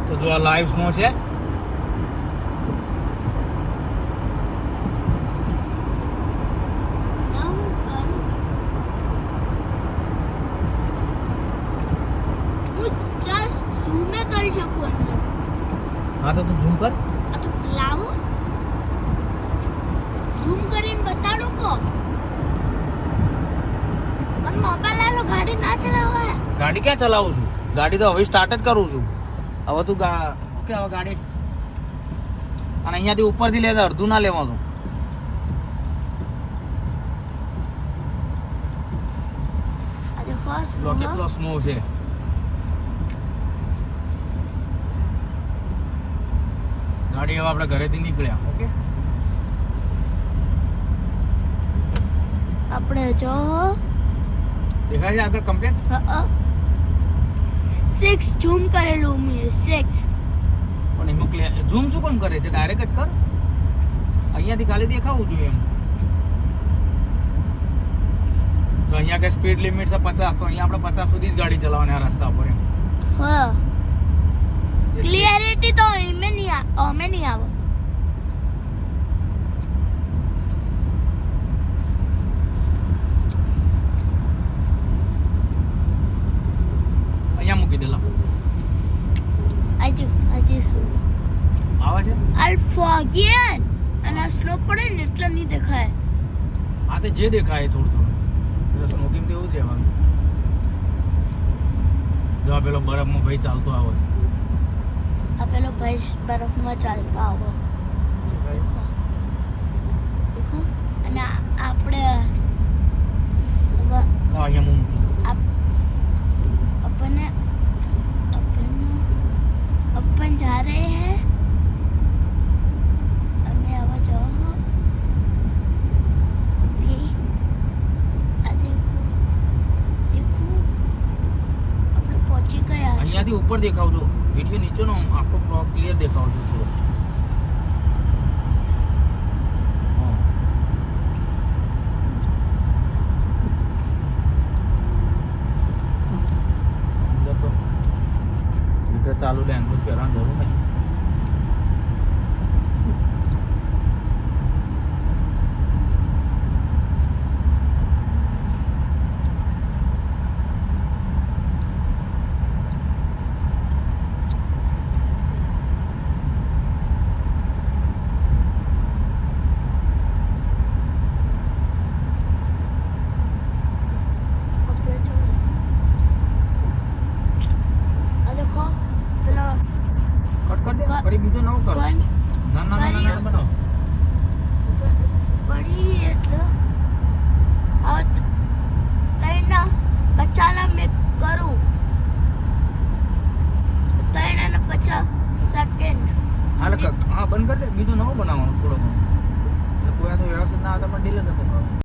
તો જો આ લાઈવ સ્નો છે. હા તો તું ઝૂમ કર. લાવો ઝૂમ કરીને બતાડો કો પણ મોબાઈલ આલો ગાડી ના ચલાવાય. ગાડી ક્યાં ચલાવું છું? ગાડી તો હવે સ્ટાર્ટ જ કરું છું. હવે તું કે હવે ગાડી અને અહીંયાથી ઉપરથી લે અડધું ના લેવાનું. આજે ફર્સ્ટ જો કેટલો સ્નો છે. ગાડી હવે આપણે ઘરેથી નીકળ્યા. ઓકે આપણે જો દેખાય છે આગળ કમ્પ્લીટ. 6 ઝૂમ કરેલું મેં 6. પણ એમાં ક્લિયર ઝૂમ શું કોણ કરે છે? ડાયરેક્ટ જ કર. અહીંયાથી ખાલી દેખાવું જોઈએ એમ. તો અહીંયા કે સ્પીડ લિમિટ છે 50, તો અહીંયા આપણે 50 સુધી જ ગાડી ચલાવવાની આ રસ્તા પર એમ. હા ક્લિયરિટી તો અમે નહીં આવે. અહીંયા મૂકી દેલા. આજે શું આવે છે અલ્ફોગિયન અને સ્લો પડે ને એટલે નહીં દેખાય. આ તો જે દેખાય થોડું થોડું એટલે સ્મોકિંગ તો એવું જ રહેવાનું. જો આ પેલો બરફમાં ભાઈ ચાલતો આવે છે. આ પેલો ભાઈ બરફમાં ચાલતો આવો દેખો. અને આપણે અહીંયા હું મૂકી દઉં. अपन जा रहे हैं. हमें आवाज जाओ भी देखो આપણે પહોંચી ગયા. અહીંયાથી ઉપર દેખાવજો. વિડિયો નીચેનો આખો ક્લિયર દેખાવજો થોડો. ચાલુ લેંગ્વેજ કરવાની જરૂર નહીં. ફરી બીજો નવો કરો. ના બનાવો. પડી એટલે તૈના બચ્ચાના મેં કરું 3 અને 50 સેકન્ડ. હા બંધ કરી દે. બીજો નવો બનાવવાનો થોડો ઘણો. કોઈ આ તો વ્યવસ્થિત ના આવતા પણ ડીલે નથી કરવાનું.